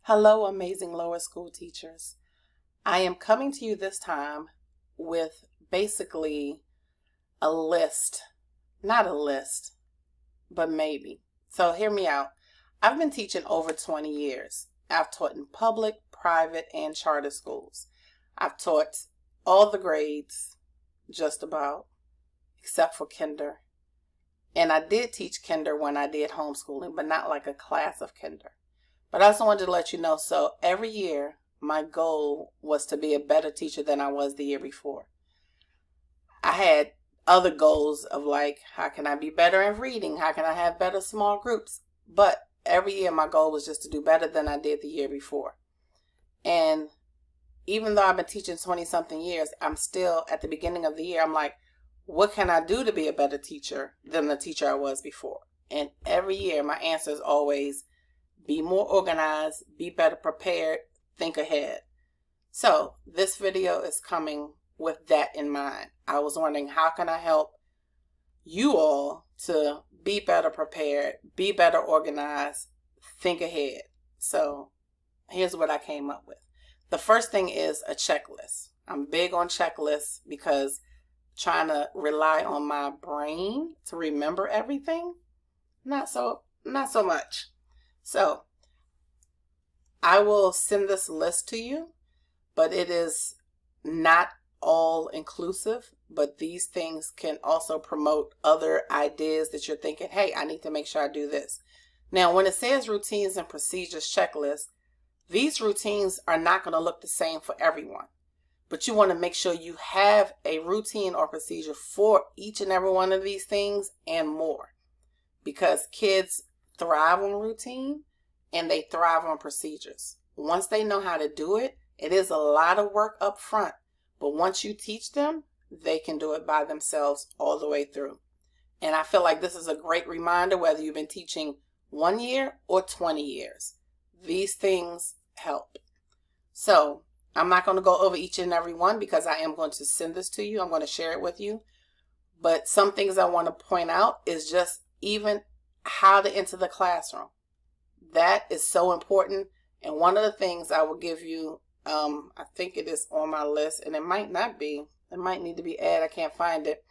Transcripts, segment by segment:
Hello, amazing lower school teachers. I am coming to you this time with basically a list, not a list, but maybe. So hear me out. I've been teaching over 20 years. I've taught in public, private, and charter schools. I've taught all the grades, just about, except for kinder. And I did teach kinder when I did homeschooling, but not like a class of kinder. But I also wanted to let you know, so every year, my goal was to be a better teacher than I was the year before. I had other goals of like, how can I be better in reading? How can I have better small groups? But every year, my goal was just to do better than I did the year before. And even though I've been teaching 20-something years, I'm still, at the beginning of the year, I'm like, what can I do to be a better teacher than the teacher I was before? And every year, my answer is always, be more organized, be better prepared, think ahead. So this video is coming with that in mind. I was wondering, how can I help you all to be better prepared, be better organized, think ahead? So here's what I came up with. The first thing is a checklist. I'm big on checklists because trying to rely on my brain to remember everything, not so much. So I will send this list to you, but it is not all inclusive, but these things can also promote other ideas that you're thinking, hey, I need to make sure I do this. Now, when it says routines and procedures checklist, these routines are not going to look the same for everyone, but you want to make sure you have a routine or procedure for each and every one of these things and more, because kids thrive on routine and they thrive on procedures. Once they know how to do it, it is a lot of work up front, but once you teach them, they can do it by themselves all the way through. And I feel like this is a great reminder, whether you've been teaching 1 year or 20 years. These things help. So I'm not going to go over each and every one because I am going to send this to you. I'm going to share it with you. But some things I want to point out is just even how to enter the classroom. That is so important. And one of the things I will give you, I think it is on my list, and it might not be, it might need to be added, I can't find it,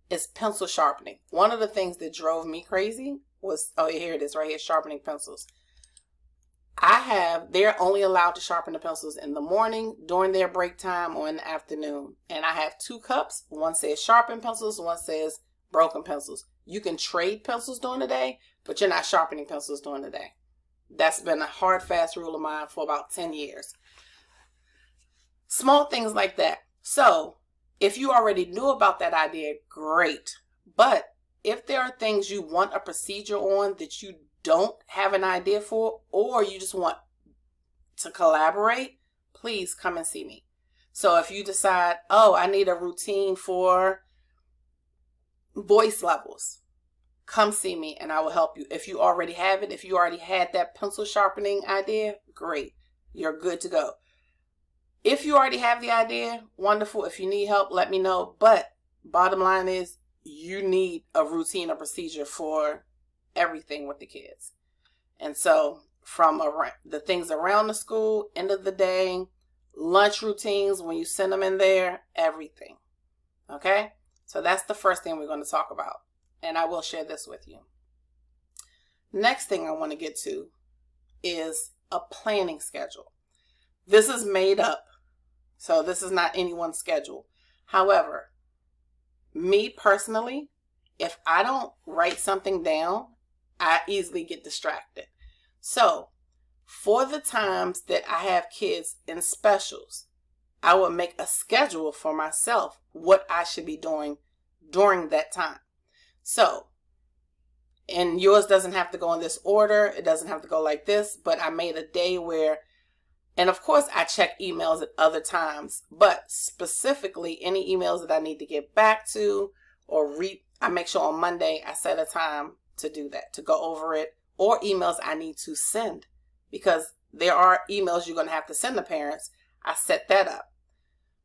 is pencil sharpening. One of the things that drove me crazy was, oh, here it is right here, sharpening pencils. They're only allowed to sharpen the pencils in the morning, during their break time, or in the afternoon. And I have 2 cups. One says sharpen pencils, one says broken pencils. You can trade pencils during the day, but you're not sharpening pencils during the day. That's been a hard, fast rule of mine for about 10 years. Small things like that. So if you already knew about that idea, great. But if there are things you want a procedure on that you don't have an idea for, or you just want to collaborate, please come and see me. So if you decide, oh, I need a routine for voice levels, come see me and I will help you. If you already have it, if you already had that pencil sharpening idea, great. You're good to go. If you already have the idea, wonderful. If you need help, let me know. But bottom line is, you need a routine or procedure for everything with the kids. And so from the things around the school, end of the day, lunch routines, when you send them in there, everything. Okay? So that's the first thing we're going to talk about. And I will share this with you. Next thing I want to get to is a planning schedule. This is made up, so this is not anyone's schedule. However, me personally, if I don't write something down, I easily get distracted. So for the times that I have kids in specials, I will make a schedule for myself, what I should be doing during that time. So, and yours doesn't have to go in this order. It doesn't have to go like this, but I made a day where, and of course I check emails at other times, but specifically any emails that I need to get back to or read, I make sure on Monday I set a time to do that, to go over it, or emails I need to send, because there are emails you're going to have to send to parents. I set that up.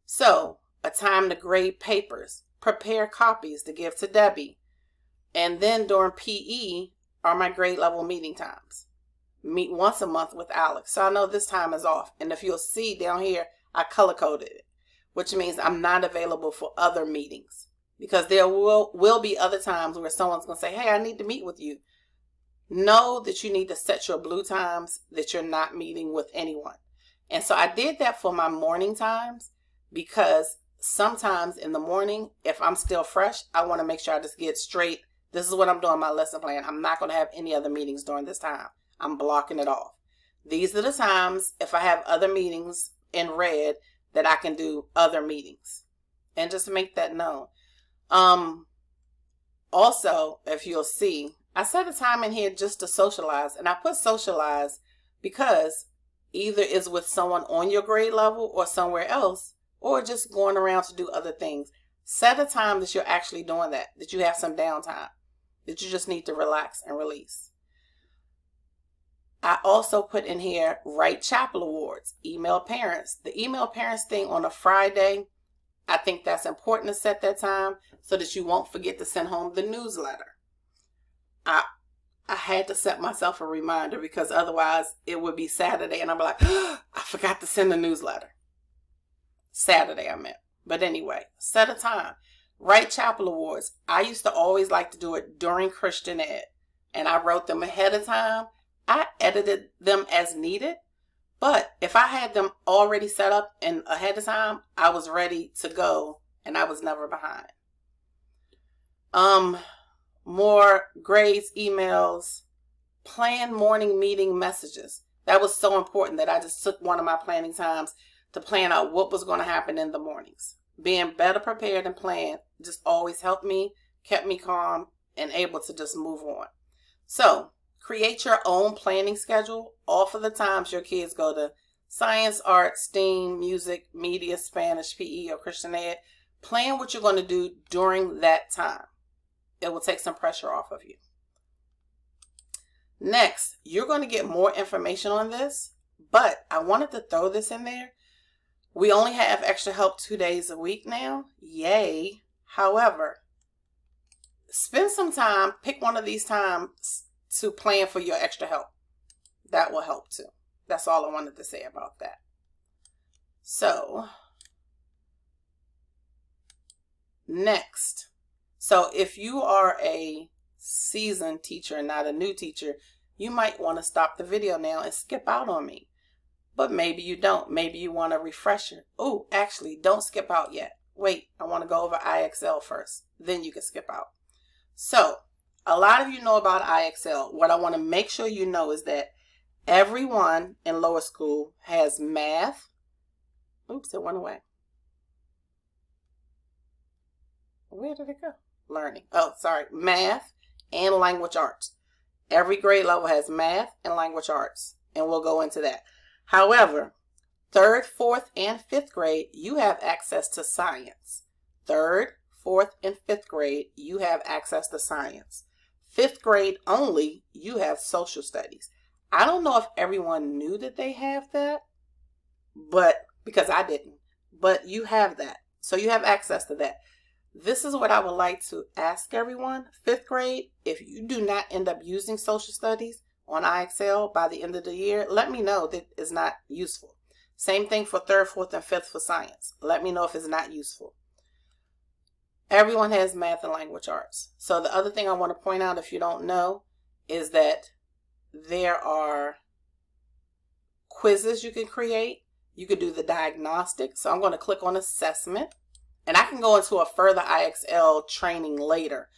So a time to grade papers, prepare copies to give to Debbie. And then during PE are my grade level meeting times. meet once a month with Alex. So I know this time is off. And if you'll see down here, I color coded it, which means I'm not available for other meetings, because there will be other times where someone's going to say, hey, I need to meet with you. Know that you need to set your blue times that you're not meeting with anyone. And so I did that for my morning times, because sometimes in the morning, if I'm still fresh, I want to make sure I just get straight. This is what I'm doing, my lesson plan. I'm not going to have any other meetings during this time. I'm blocking it off. These are the times, if I have other meetings in red, that I can do other meetings. And just make that known. Also, if you'll see, I set a time in here just to socialize. And I put socialize because either it's with someone on your grade level or somewhere else, or just going around to do other things. Set a time that you're actually doing that you have some downtime, that you just need to relax and release. I also put in here, write chapel awards, email parents. The email parents thing on a Friday, I think that's important to set that time so that you won't forget to send home the newsletter. I had to set myself a reminder, because otherwise it would be Saturday and I'm like, oh, I forgot to send the newsletter. Saturday I meant. But anyway, set a time. Write chapel awards. I used to always like to do it during Christian Ed, and I wrote them ahead of time. I edited them as needed, but if I had them already set up and ahead of time, I was ready to go and I was never behind. More grades, emails, plan morning meeting messages. That was so important that I just took one of my planning times to plan out what was going to happen in the mornings. Being better prepared and planned just always helped me, kept me calm and able to just move on. So, create your own planning schedule off of the times your kids go to science, art, STEAM, music, media, Spanish, PE, or Christian Ed. Plan what you're going to do during that time. It will take some pressure off of you. Next, you're going to get more information on this, but I wanted to throw this in there. We only have extra help 2 days a week now. Yay. However, spend some time, pick one of these times to plan for your extra help. That will help too. That's all I wanted to say about that. So, next. So if you are a seasoned teacher and not a new teacher, you might want to stop the video now and skip out on me. But maybe you don't. Maybe you want a refresher. Oh, actually, don't skip out yet. Wait, I want to go over IXL first. Then you can skip out. So, a lot of you know about IXL. What I want to make sure you know is that everyone in lower school has math. Oops, it went away. Where did it go? Learning. Oh, sorry. Math and language arts. Every grade level has math and language arts, and we'll go into that. However, 3rd, 4th, and 5th grade, you have access to science. 3rd, 4th, and 5th grade, you have access to science. 5th grade only, you have social studies. I don't know if everyone knew that they have that, but because I didn't, but you have that. So you have access to that. This is what I would like to ask everyone. 5th grade, if you do not end up using social studies on IXL by the end of the year, let me know that it's not useful. Same thing for 3rd, 4th, and 5th for science. Let me know if it's not useful. Everyone has math and language arts. So the other thing I want to point out, if you don't know, is that there are quizzes you can create. You could do the diagnostic. So I'm going to click on assessment. And I can go into a further IXL training later.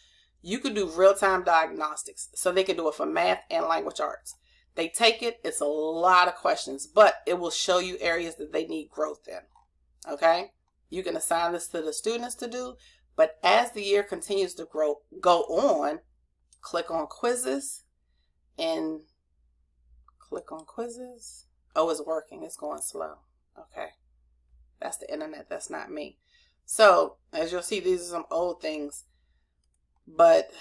You could do real-time diagnostics. So they can do it for math and language arts. They take it. It's a lot of questions, but it will show you areas that they need growth in. Okay? You can assign this to the students to do. But as the year continues to go on, click on quizzes and click on quizzes. Oh, it's working. It's going slow. Okay. That's the internet. That's not me. So, as you'll see, these are some old things, but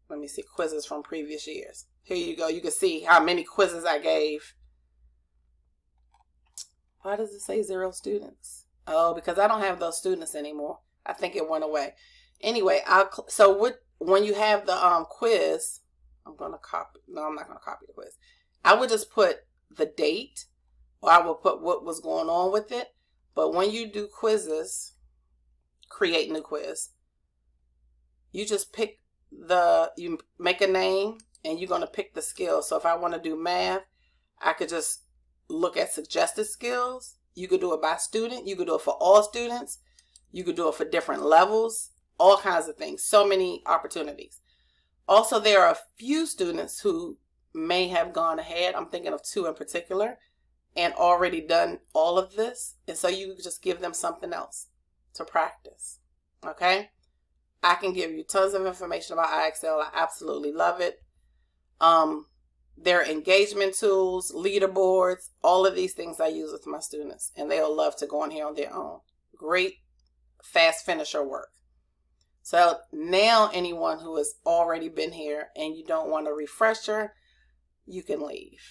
let me see, quizzes from previous years. Here you go. You can see how many quizzes I gave. Why does it say 0 students? Oh, because I don't have those students anymore. I think it went away. Anyway, when you have the quiz, I'm going to copy. No, I'm not going to copy the quiz. I would just put the date, or I would put what was going on with it. But when you do quizzes, create new quiz, you just pick you make a name and you're going to pick the skill. So if I want to do math, I could just look at suggested skills. You could do it by student. You could do it for all students. You could do it for different levels, all kinds of things. So many opportunities. Also, there are a few students who may have gone ahead. I'm thinking of 2 in particular, and already done all of this. And so you just give them something else to practice. Okay? I can give you tons of information about IXL. I absolutely love it. Their engagement tools, leaderboards, all of these things I use with my students, and they'll love to go on here on their own. Great fast finisher work. So now anyone who has already been here and you don't want a refresher, you can leave.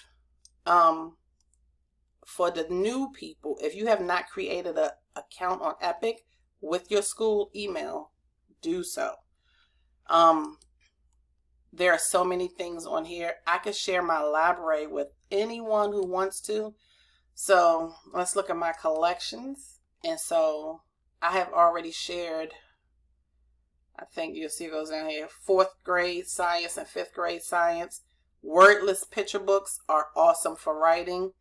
For the new people, if you have not created an account on Epic with your school email, do so. There are so many things on here. I could share my library with anyone who wants to. So let's look at my collections. And so I have already shared, I think you'll see it goes down here, 4th grade science and 5th grade science. Wordless picture books are awesome for writing.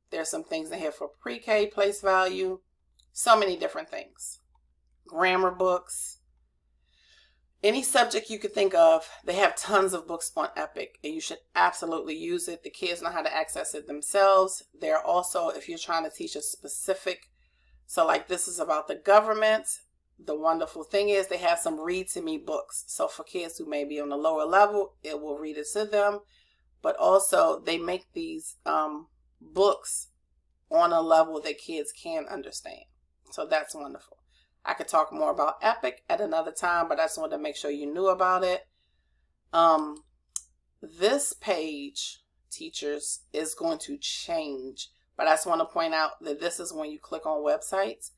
There's some things in here for pre-K, place value, so many different things. Grammar books. Any subject you could think of, they have tons of books on Epic, and you should absolutely use it. The kids know how to access it themselves. There are also, if you're trying to teach a specific, so like this is about the government, the wonderful thing is they have some read to me books. So for kids who may be on the lower level, it will read it to them. But also they make these books on a level that kids can understand. So that's wonderful. I could talk more about Epic at another time, but I just wanted to make sure you knew about it. This page, teachers, is going to change, but I just want to point out that this is when you click on websites.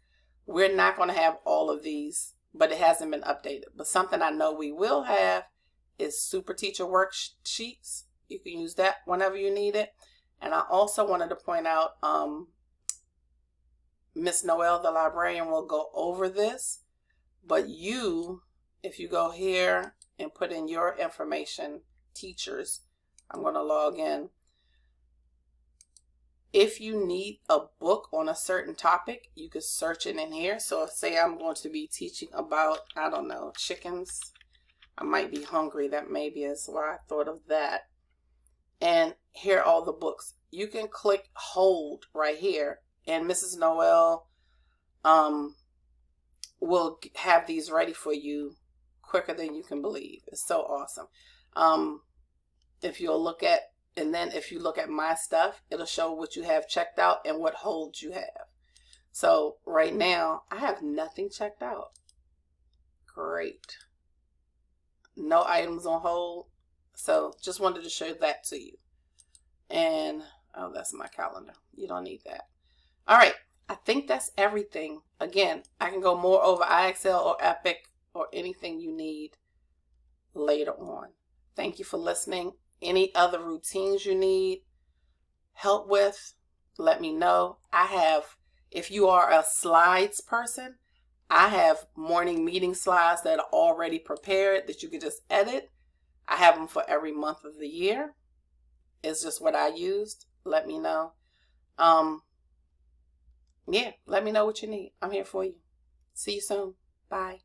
We're not going to have all of these, but it hasn't been updated. But something I know we will have is Super Teacher Worksheets. You can use that whenever you need it. And I also wanted to point out, Miss Noel, the librarian, will go over this, but you, if you go here and put in your information, teachers, I'm going to log in. If you need a book on a certain topic, you could search it in here. So say I'm going to be teaching about, I don't know, chickens. I might be hungry. That maybe is why I thought of that. And here are all the books. You can click hold right here, and Mrs. Noel will have these ready for you quicker than you can believe. It's so awesome. If you'll look at, and then if you look at my stuff, it'll show what you have checked out and what holds you have. So right now, I have nothing checked out. Great. No items on hold. So just wanted to show that to you. And, oh, that's my calendar. You don't need that. All right. I think that's everything. Again, I can go more over IXL or Epic or anything you need later on. Thank you for listening. Any other routines you need help with, let me know. I have, if you are a slides person, I have morning meeting slides that are already prepared that you can just edit. I have them for every month of the year. It's just what I used. Let me know. Yeah, let me know what you need. I'm here for you. See you soon. Bye.